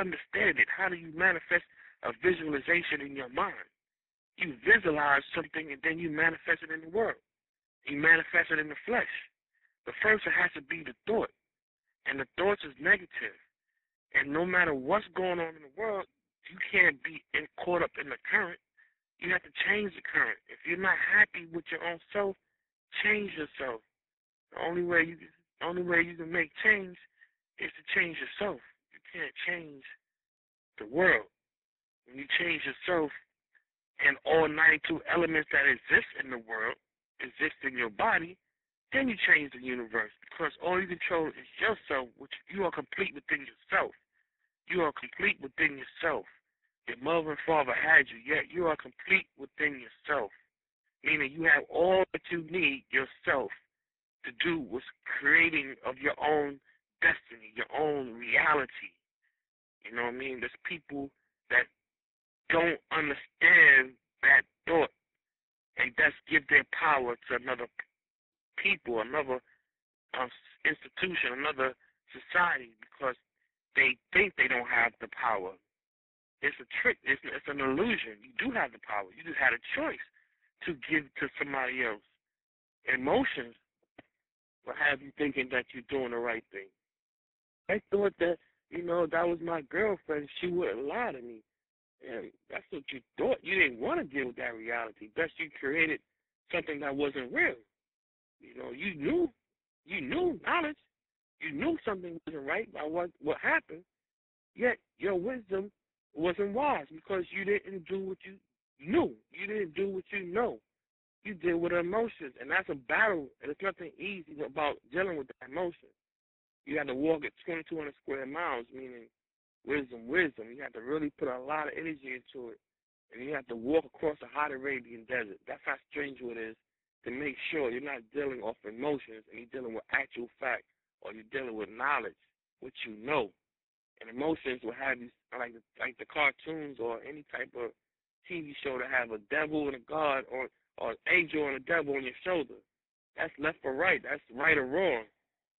understand it? How do you manifest a visualization in your mind? You visualize something and then you manifest it in the world. You manifest it in the flesh. The first, it has to be the thought. And the thoughts is negative. And no matter what's going on in the world, you can't be caught up in the current. You have to change the current. If you're not happy with your own self, change yourself. The only way you can make change is to change yourself. You can't change the world. When you change yourself and all 92 elements that exist in the world exist in your body, then you change the universe, because all you control is yourself, which you are complete within yourself. You are complete within yourself. Your mother and father had you, yet you are complete within yourself, meaning you have all that you need yourself to do with creating of your own destiny, your own reality. You know what I mean? There's people that don't understand that thought and just give their power to another people, another institution, another society, because they think they don't have the power. It's a trick. It's an illusion. You do have the power. You just had a choice to give to somebody else. Emotions will have you thinking that you're doing the right thing. I thought that, that was my girlfriend. She wouldn't lie to me. And that's what you thought. You didn't want to deal with that reality. Thus, you created something that wasn't real. You knew knowledge. You knew something wasn't right by what happened. Yet your wisdom wasn't wise because you didn't do what you knew. You didn't do what you know. You deal with emotions, and that's a battle. And it's nothing easy about dealing with the emotions. You have to walk at 2,200 square miles, meaning wisdom. You have to really put a lot of energy into it, and you have to walk across the hot Arabian desert. That's how strange it is, to make sure you're not dealing off emotions and you're dealing with actual fact, or you're dealing with knowledge, which you know. And emotions will have you, like the cartoons or any type of TV show, to have a devil and a god, or an angel and a devil on your shoulder. That's left or right. That's right or wrong.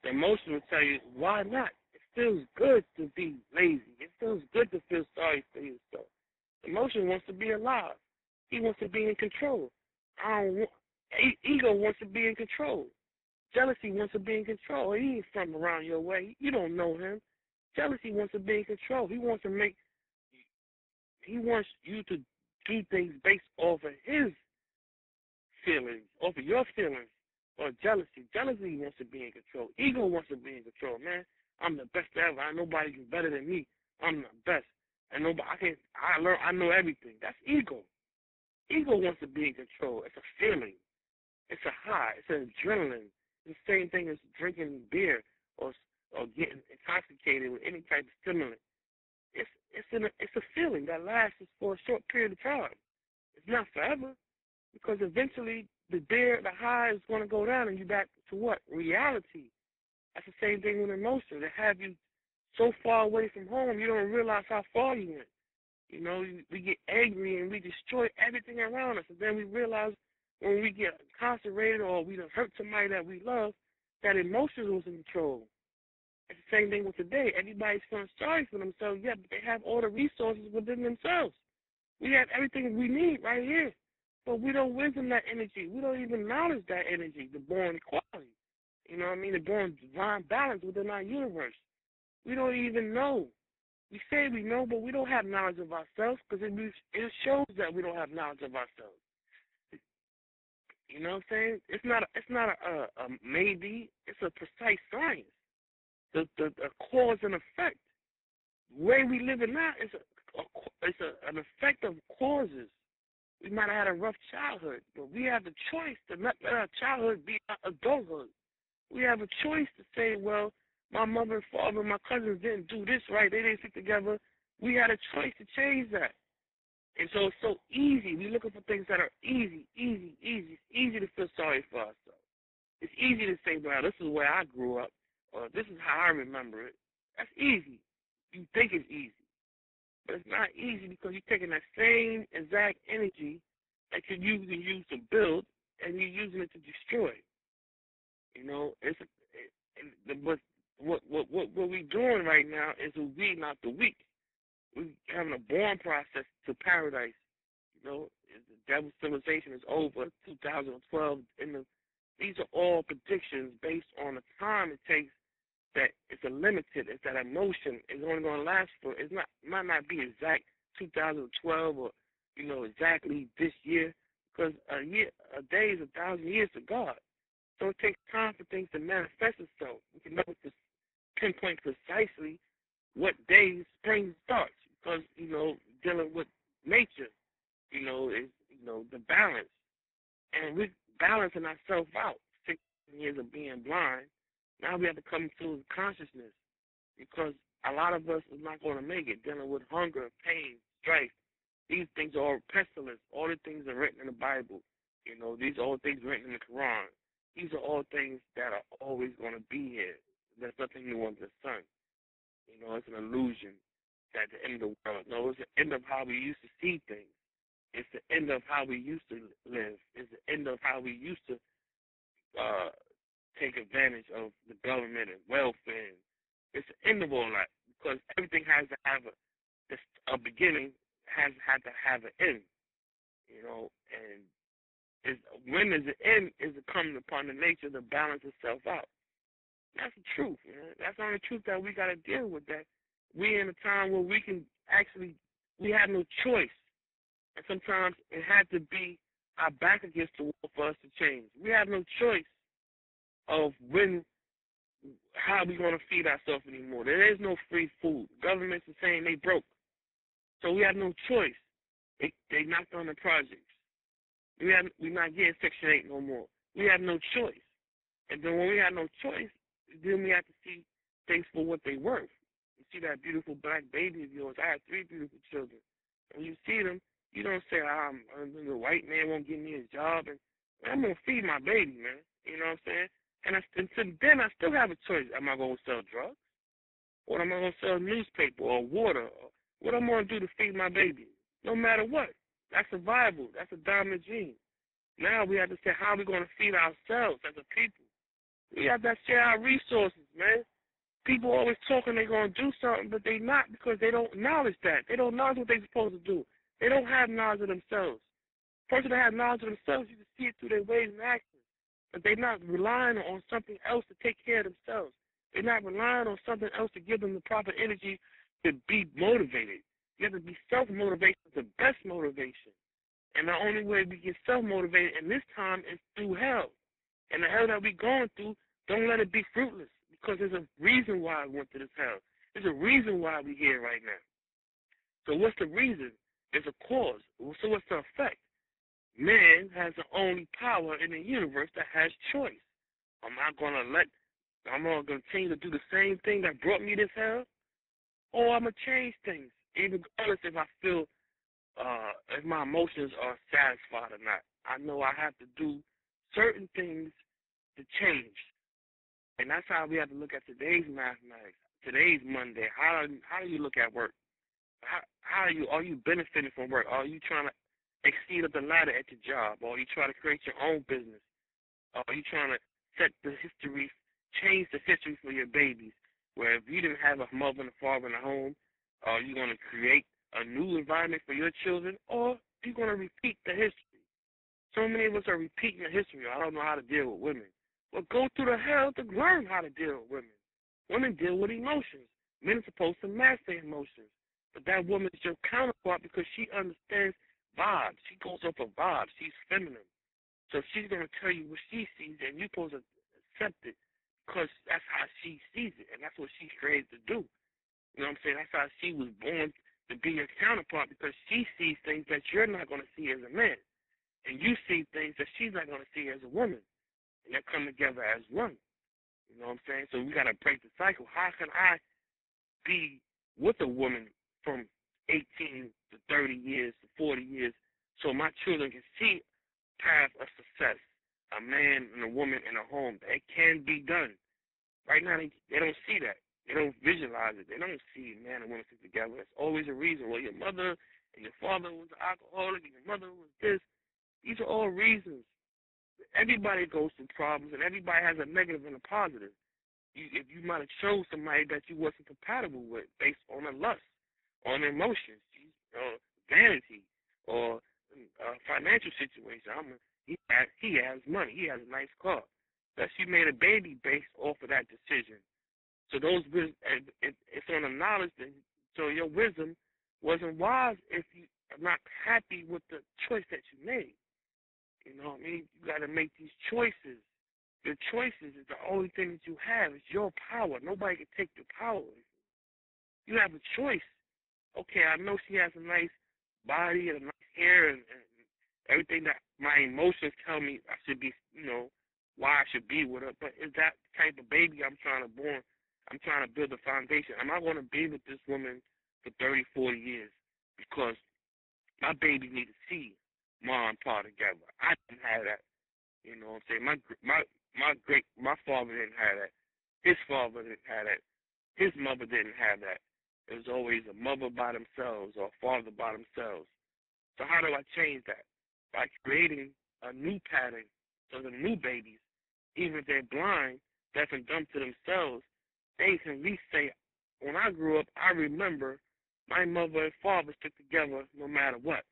The emotion will tell you, why not? It feels good to be lazy. It feels good to feel sorry for yourself. Emotion wants to be alive. He wants to be in control. Ego wants to be in control. Jealousy wants to be in control. He ain't from around your way. You don't know him. Jealousy wants to be in control. He wants you to do things based off of his feelings, off of your feelings, or jealousy. Jealousy wants to be in control. Ego wants to be in control, man. I'm the best ever. Nobody's better than me. I'm the best. And I know everything. That's ego. Ego wants to be in control. It's a feeling. It's a high. It's an adrenaline. It's the same thing as drinking beer or getting intoxicated with any type of stimulant. It's a feeling that lasts for a short period of time. It's not forever, because eventually the high is going to go down and you're back to what? Reality. That's the same thing with emotions. They have you so far away from home, you don't realize how far you went. We get angry and we destroy everything around us, and then we realize when we get incarcerated or we done hurt somebody that we love, that emotions was in control. It's the same thing with today. Everybody's feeling sorry for themselves, but they have all the resources within themselves. We have everything we need right here. But we don't wisdom that energy. We don't even acknowledge that energy, the born equality. The born divine balance within our universe. We don't even know. We say we know, but we don't have knowledge of ourselves, because it shows that we don't have knowledge of ourselves. You know what I'm saying? It's not a maybe. It's a precise science. The cause and effect. The way we live it now is an effect of causes. We might have had a rough childhood, but we have the choice to not let our childhood be our adulthood. We have a choice to say, well, my mother and father and my cousins didn't do this right. They didn't stick together. We had a choice to change that. And so it's so easy. We're looking for things that are easy. It's easy to feel sorry for ourselves. It's easy to say, well, this is where I grew up, or this is how I remember it. That's easy. You think it's easy. But it's not easy, because you're taking that same exact energy that you can use to build, and you're using it to destroy. What we're doing right now is a we, not the weak. We having a born process to paradise. You know, the devil's civilization is over 2012. These are all predictions based on the time it takes. That it's a limited. It's that emotion. It's only going to last for. It's not. Might not be exact 2012 or exactly this year, because a day is 1,000 years to God. So it takes time for things to manifest itself. We can never just pinpoint precisely what day spring starts, because dealing with nature, is the balance, and we're balancing ourselves out. 16 years of being blind, now we have to come to consciousness, because a lot of us is not going to make it, dealing with hunger, pain, strife. These things are all pestilence. All the things are written in the Bible. These are all things written in the Quran. These are all things that are always going to be here. There's nothing new under the sun. It's an illusion at the end of the world. No, it's the end of how we used to see things. It's the end of how we used to live. It's the end of how we used to take advantage of the government and welfare. It's the end of all that, because everything has to have a beginning, has had to have an end. And when is the end is coming upon the nature to balance itself out. That's the truth, man. That's the only truth that we got to deal with. That we're in a time where we have no choice. And sometimes it had to be our back against the wall for us to change. We have no choice of how we going to feed ourselves anymore. There is no free food. Governments are saying they broke. So we have no choice. They knocked on the projects. We're not getting Section 8 no more. We have no choice. And then when we have no choice, then we have to see things for what they worth. You see that beautiful black baby of yours. I have 3 beautiful children. And when you see them, you don't say, the white man won't give me his job. And I'm going to feed my baby, man. You know what I'm saying? And then I still have a choice. Am I going to sell drugs? Or am I going to sell newspaper or water? Or what am I going to do to feed my baby? No matter what. That's survival. That's a dominant gene. Now we have to say, how are we going to feed ourselves as a people? We have to share our resources, man. People always talking they're going to do something, but they not, because they don't acknowledge that. They don't know what they're supposed to do. They don't have knowledge of themselves. Person that has knowledge of themselves, you can see it through their ways and actions. But they're not relying on something else to take care of themselves. They're not relying on something else to give them the proper energy to be motivated. You have to be self-motivation, the best motivation. And the only way we get self-motivated in this time is through hell. And the hell that we're going through, don't let it be fruitless, because there's a reason why we went to this hell. There's a reason why we're here right now. So what's the reason? There's a cause. So what's the effect? Man has the only power in the universe that has choice. Am I going to continue to do the same thing that brought me this hell? Or I'm going to change things, even regardless if I feel, if my emotions are satisfied or not. I know I have to do certain things to change. And that's how we have to look at today's mathematics, today's Monday. How do you look at work? Are you benefiting from work? Are you trying to exceed up the ladder at your job? Or are you trying to create your own business? Or are you trying to set the history, change the history for your babies? Where if you didn't have a mother and a father in the home, are you going to create a new environment for your children? Or are you going to repeat the history? So many of us are repeating the history. I don't know how to deal with women. Well, go through the hell to learn how to deal with women. Women deal with emotions. Men are supposed to master emotions. But that woman is your counterpart because she understands vibes. She goes off of vibes. She's feminine. So she's going to tell you what she sees, and you're supposed to accept it because that's how she sees it, and that's what she's created to do. You know what I'm saying? That's how she was born to be your counterpart, because she sees things that you're not going to see as a man. And you see things that she's not going to see as a woman. And they come together as one. You know what I'm saying? So we got to break the cycle. How can I be with a woman from 18 to 30 years to 40 years so my children can see path of success, a man and a woman in a home? It can be done. Right now, they don't see that. They don't visualize it. They don't see man and woman sit together. There's always a reason. Well, your mother and your father was an alcoholic and your mother was this. These are all reasons. Everybody goes through problems, and everybody has a negative and a positive. If you might have chose somebody that you wasn't compatible with based on a lust, on emotions, vanity, or financial situation. He has money. He has a nice car. Thus, you made a baby based off of that decision. So it's on the knowledge that, so your wisdom wasn't wise if you are not happy with the choice that you made. You know what I mean? You got to make these choices. Your choices is the only thing that you have. It's your power. Nobody can take your power. You have a choice. Okay, I know she has a nice body and a nice hair and everything that my emotions tell me I should be, why I should be with her. But is that the type of baby I'm trying to born? I'm trying to build a foundation. Am I going to be with this woman for 30, 40 years? Because my baby need to see mom and pa together. I didn't have that. You know what I'm saying? My father didn't have that. His father didn't have that. His mother didn't have that. It was always a mother by themselves or a father by themselves. So how do I change that? By creating a new pattern so the new babies, even if they're blind, deaf and dumb to themselves, they can at least say, when I grew up, I remember my mother and father stuck together no matter what.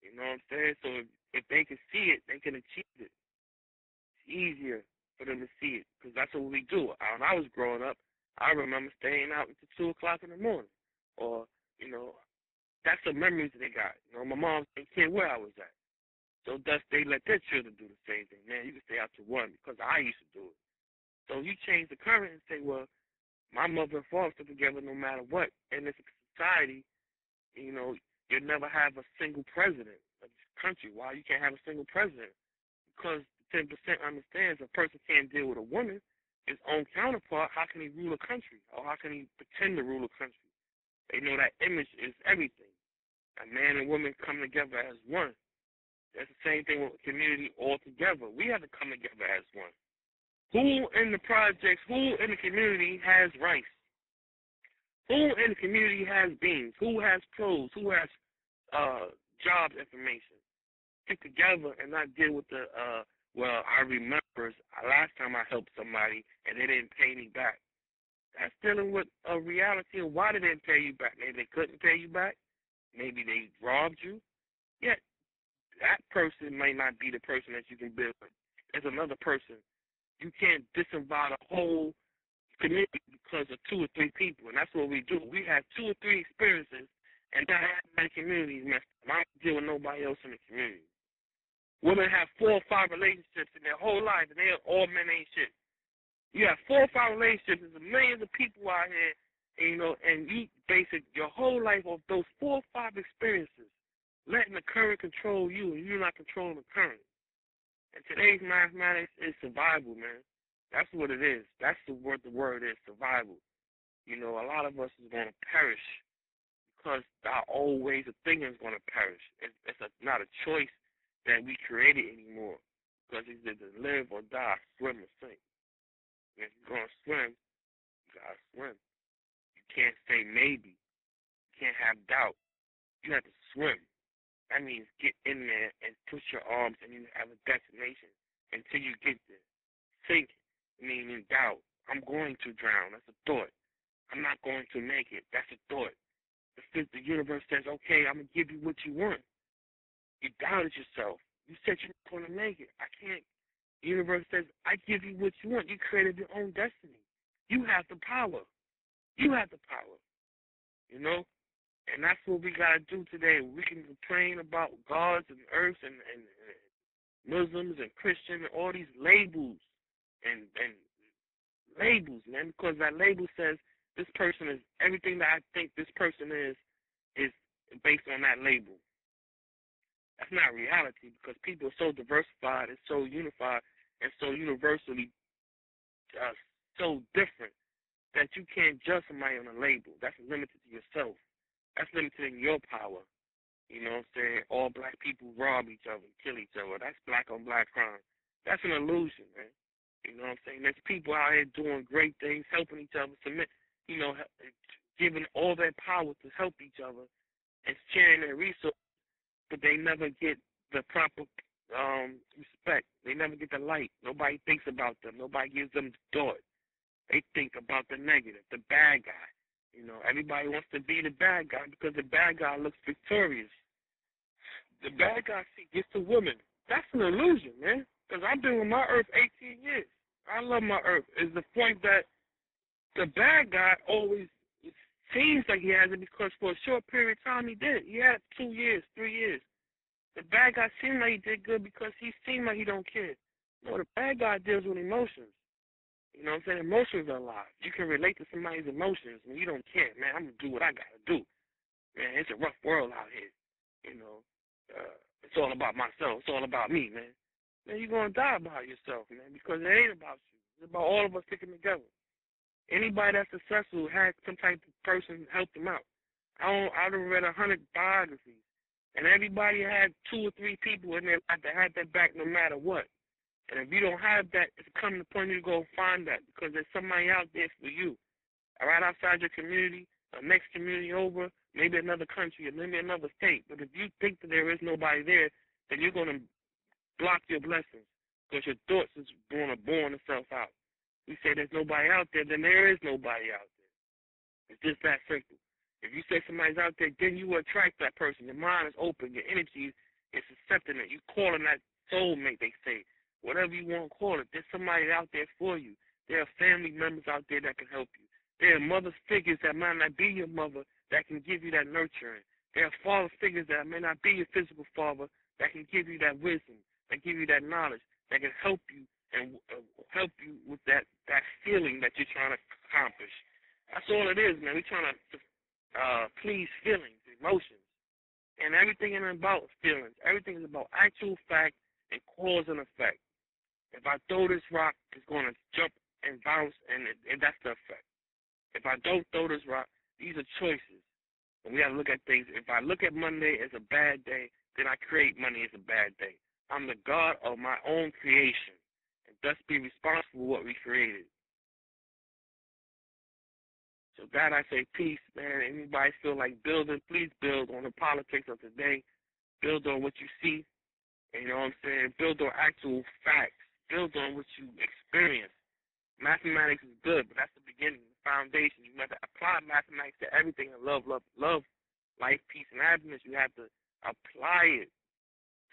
You know what I'm saying? So if they can see it, they can achieve it. It's easier for them to see it because that's what we do. When I was growing up, I remember staying out until 2 o'clock in the morning. Or, that's the memories that they got. My mom didn't care where I was at. So thus they let their children do the same thing. Man, you can stay out till 1 because I used to do it. So you change the current and say, well, my mother and father stick together no matter what. In this society, you'll never have a single president of this country. Why you can't have a single president? Because 10% understands a person can't deal with a woman, his own counterpart, how can he rule a country? Or how can he pretend to rule a country? They know that image is everything. A man and woman come together as one. That's the same thing with community all together. We have to come together as one. Who in the projects, who in the community has rice? Who in the community has beans? Who has clothes? Who has job information? Stick together and not deal with the, I remember last time I helped somebody and they didn't pay me back. That's dealing with a reality of why they didn't pay you back. Maybe they couldn't pay you back. Maybe they robbed you. Yet that person may not be the person that you can build with. There's another person. You can't disavow the whole community because of 2 or 3 people, and that's what we do. We have 2 or 3 experiences, and that community is messed up. I don't deal with nobody else in the community. Women have 4 or 5 relationships in their whole life, and they're all men ain't shit. You have 4 or 5 relationships. There's millions of people out here, and you base your whole life off those 4 or 5 experiences, letting the current control you, and you're not controlling the current. And today's mathematics is survival, man. That's what it is. That's the word is, survival. A lot of us is going to perish because our old ways of thinking is going to perish. It's not a choice that we created anymore because it's either live or die, swim or sink. And if you're going to swim, you got to swim. You can't say maybe. You can't have doubt. You have to swim. That means get in there and push your arms and you have a destination until you get there. Sink, meaning doubt. I'm going to drown. That's a thought. I'm not going to make it. That's a thought. The universe says, okay, I'm going to give you what you want. You doubted yourself. You said you're not going to make it. I can't. The universe says, I give you what you want. You created your own destiny. You have the power. You have the power. And that's what we got to do today. We can complain about gods and earths and Muslims and Christians and all these labels and labels, man, because that label says this person is everything that I think this person is based on that label. That's not reality because people are so diversified and so unified and so universally so different that you can't judge somebody on a label. That's limited to yourself. That's limited in your power. You know what I'm saying? All black people rob each other, kill each other. That's black on black crime. That's an illusion, man. You know what I'm saying? There's people out here doing great things, helping each other, giving all their power to help each other and sharing their resources, but they never get the proper respect. They never get the light. Nobody thinks about them. Nobody gives them the thought. They think about the negative, the bad guy. You know, everybody wants to be the bad guy because the bad guy looks victorious. The bad guy gets the woman. That's an illusion, man. Because I've been with my earth 18 years. I love my earth. It's the point that the bad guy always seems like he has it because for a short period of time he did. He had 2 years, 3 years. The bad guy seemed like he did good because he seemed like he don't care. No, the bad guy deals with emotions. You know what I'm saying? Emotions are alive. You can relate to somebody's emotions when you don't care. Man, I'm going to do what I got to do. Man, it's a rough world out here. You know, it's all about myself. It's all about me, man. Man, you're going to die by yourself, man, because it ain't about you. It's about all of us sticking together. Anybody that's successful had some type of person help them out. I've read 100 biographies, and everybody had 2 or 3 people in their life that had their back no matter what. And if you don't have that, it's coming to point you to go find that because there's somebody out there for you. Right outside your community, the next community over, maybe another country, or maybe another state. But if you think that there is nobody there, then you're going to block your blessings because your thoughts is going to burn itself out. You say there's nobody out there, then there is nobody out there. It's just that simple. If you say somebody's out there, then you will attract that person. Your mind is open. Your energy is accepting it. You're calling that soulmate, they say. Whatever you want to call it, there's somebody out there for you. There are family members out there that can help you. There are mother figures that might not be your mother that can give you that nurturing. There are father figures that may not be your physical father that can give you that wisdom, that give you that knowledge, that can help you and help you with that feeling that you're trying to accomplish. That's all it is, man. We're trying to please feelings, emotions, and everything is about feelings. Everything is about actual fact and cause and effect. If I throw this rock, it's going to jump and bounce, and that's the effect. If I don't throw this rock, these are choices. And we got to look at things. If I look at Monday as a bad day, then I create Monday as a bad day. I'm the God of my own creation, and thus be responsible for what we created. So God, I say peace, man. Anybody feel like building, please build on the politics of today. Build on what you see. You know what I'm saying? Build on actual facts. Build on what you experience. Mathematics is good, but that's the beginning, the foundation. You have to apply mathematics to everything and love, life, peace, and happiness. You have to apply it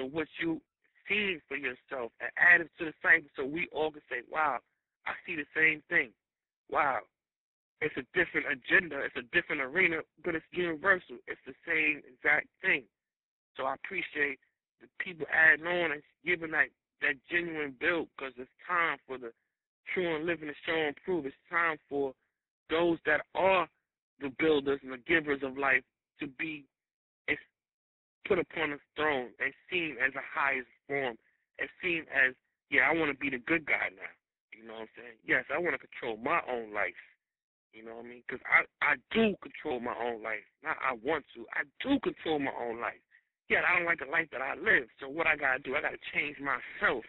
to what you see for yourself and add it to the cycle so we all can say, wow, I see the same thing. Wow, it's a different agenda. It's a different arena, but it's universal. It's the same exact thing. So I appreciate the people adding on and giving that genuine build because it's time for the true and living and show and prove. It's time for those that are the builders and the givers of life to be put upon a throne and seen as the highest form and seen as, yeah, I want to be the good guy now. You know what I'm saying? Yes, I want to control my own life. You know what I mean? Because I do control my own life. Not I want to. I do control my own life. Yeah, I don't like the life that I live. So what I got to do, I got to change myself